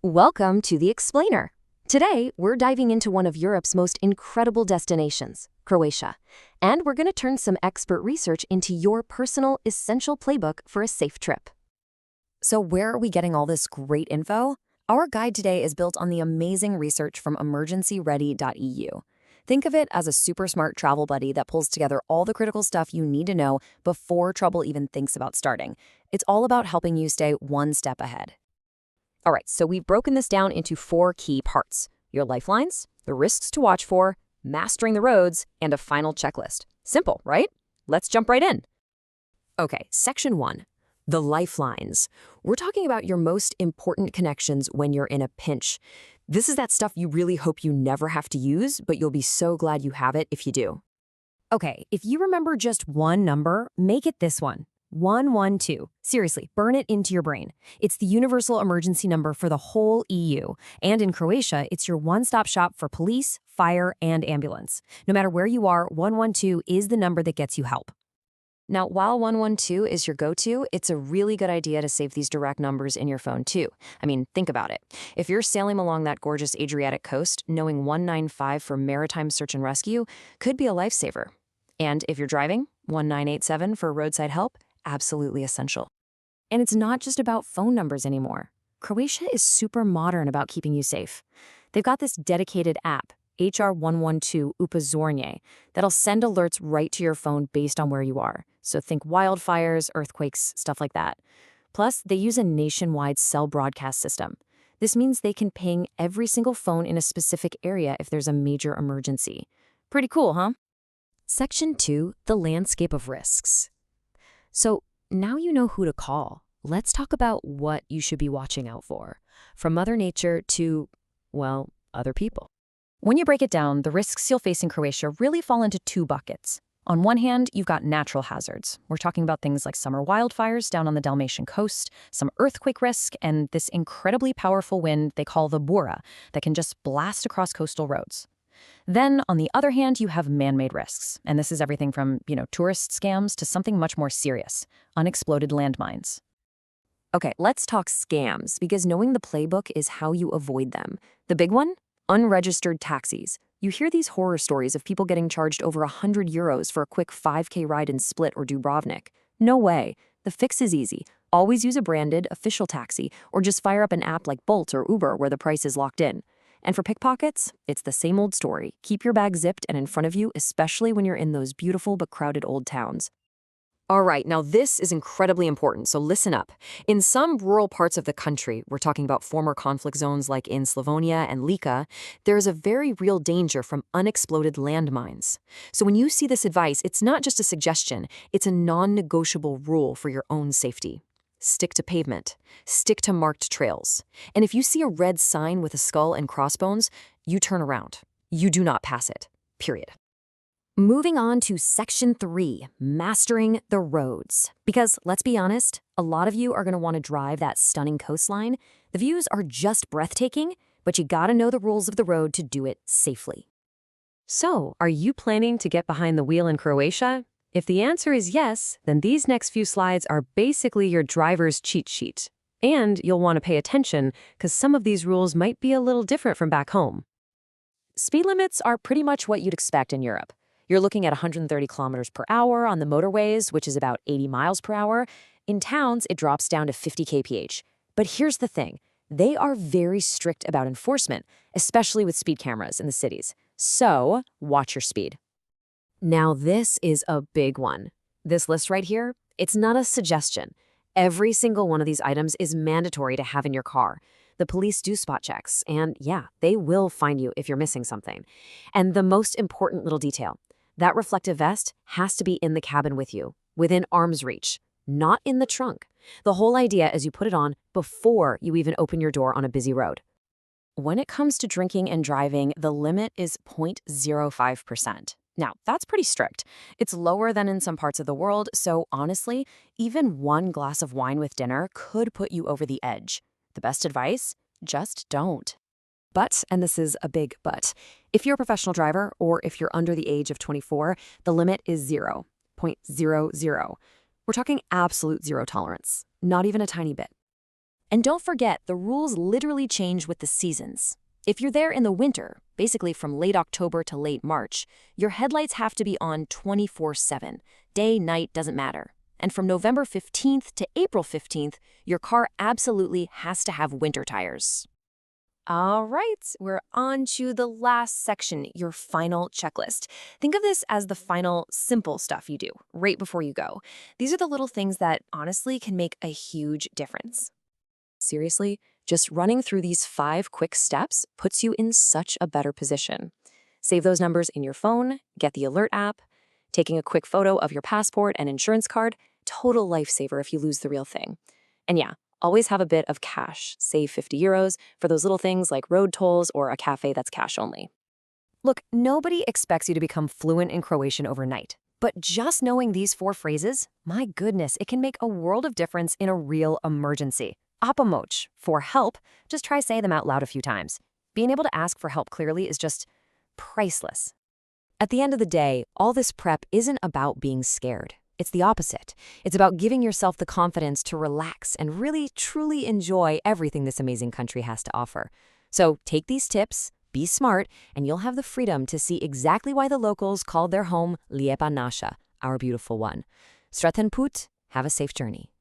Welcome to The Explainer. Today, we're diving into one of Europe's most incredible destinations, Croatia. And we're going to turn some expert research into your personal essential playbook for a safe trip. So where are we getting all this great info? Our guide today is built on the amazing research from EmergencyReady.eu. Think of it as a super smart travel buddy that pulls together all the critical stuff you need to know before trouble even thinks about starting. It's all about helping you stay one step ahead. All right, so we've broken this down into 4 key parts: your lifelines, the risks to watch for, mastering the roads, and a final checklist. Simple, right? Let's jump right in. Okay, section 1, the lifelines. We're talking about your most important connections when you're in a pinch. This is that stuff you really hope you never have to use, but you'll be so glad you have it if you do. Okay, if you remember just one number, make it this one. 112. Seriously, burn it into your brain. It's the universal emergency number for the whole EU. And in Croatia, it's your one-stop shop for police, fire, and ambulance. No matter where you are, 112 is the number that gets you help. Now, while 112 is your go-to, it's a really good idea to save these direct numbers in your phone too. I mean, think about it. If you're sailing along that gorgeous Adriatic coast, knowing 195 for maritime search and rescue could be a lifesaver. And if you're driving, 1987 for roadside help, absolutely essential. And it's not just about phone numbers anymore. Croatia is super modern about keeping you safe. They've got this dedicated app, HR112 Upozornje, that'll send alerts right to your phone based on where you are. So think wildfires, earthquakes, stuff like that. Plus, they use a nationwide cell broadcast system. This means they can ping every single phone in a specific area if there's a major emergency. Pretty cool, huh? Section 2, the landscape of risks. So now you know who to call. Let's talk about what you should be watching out for, from Mother Nature to, well, other people. When you break it down, the risks you'll face in Croatia really fall into 2 buckets. On one hand, you've got natural hazards. We're talking about things like summer wildfires down on the Dalmatian coast, some earthquake risk, and this incredibly powerful wind they call the bura that can just blast across coastal roads. Then, on the other hand, you have man-made risks. And this is everything from, tourist scams to something much more serious, unexploded landmines. Okay, let's talk scams, because knowing the playbook is how you avoid them. The big one? Unregistered taxis. You hear these horror stories of people getting charged over €100 for a quick 5K ride in Split or Dubrovnik. No way. The fix is easy. Always use a branded, official taxi, or just fire up an app like Bolt or Uber where the price is locked in. And for pickpockets, it's the same old story. Keep your bag zipped and in front of you, especially when you're in those beautiful but crowded old towns. All right, now this is incredibly important, so listen up. In some rural parts of the country, we're talking about former conflict zones like in Slavonia and Lika, there is a very real danger from unexploded landmines. So when you see this advice, it's not just a suggestion, it's a non-negotiable rule for your own safety. Stick to pavement. Stick to marked trails. And if you see a red sign with a skull and crossbones, you turn around. You do not pass it. Period. Moving on to section 3, mastering the roads. Because let's be honest, a lot of you are going to want to drive that stunning coastline. The views are just breathtaking, but you got to know the rules of the road to do it safely. So, are you planning to get behind the wheel in Croatia? If the answer is yes, then these next few slides are basically your driver's cheat sheet. And you'll want to pay attention because some of these rules might be a little different from back home. Speed limits are pretty much what you'd expect in Europe. You're looking at 130 kilometers per hour on the motorways, which is about 80 miles per hour. In towns, it drops down to 50 kph. But here's the thing. They are very strict about enforcement, especially with speed cameras in the cities. So, watch your speed. Now this is a big one. This list right here, it's not a suggestion. Every single one of these items is mandatory to have in your car. The police do spot checks, and yeah, they will find you if you're missing something. And the most important little detail, that reflective vest has to be in the cabin with you, within arm's reach, not in the trunk. The whole idea is you put it on before you even open your door on a busy road. When it comes to drinking and driving, the limit is 0.05%. Now, that's pretty strict. It's lower than in some parts of the world, so honestly, even one glass of wine with dinner could put you over the edge. The best advice? Just don't. But, and this is a big but, if you're a professional driver or if you're under the age of 24, the limit is 0.00. We're talking absolute zero tolerance, not even a tiny bit. And don't forget, the rules literally change with the seasons. If you're there in the winter, basically from late October to late March, your headlights have to be on 24/7. Day, night, doesn't matter. And from November 15th to April 15th, your car absolutely has to have winter tires. All right, we're on to the last section, your final checklist. Think of this as the final simple stuff you do right before you go. These are the little things that honestly can make a huge difference. Seriously, just running through these 5 quick steps puts you in such a better position. Save those numbers in your phone, get the alert app, taking a quick photo of your passport and insurance card, total lifesaver if you lose the real thing. And yeah, always have a bit of cash, save €50 for those little things like road tolls or a cafe that's cash only. Look, nobody expects you to become fluent in Croatian overnight. But just knowing these 4 phrases, my goodness, it can make a world of difference in a real emergency. A pomoć, for help, just try say them out loud a few times. Being able to ask for help clearly is just priceless. At the end of the day, all this prep isn't about being scared. It's the opposite. It's about giving yourself the confidence to relax and really, truly enjoy everything this amazing country has to offer. So take these tips, be smart, and you'll have the freedom to see exactly why the locals called their home Lijepa Naša, our beautiful one. Sretan put, have a safe journey.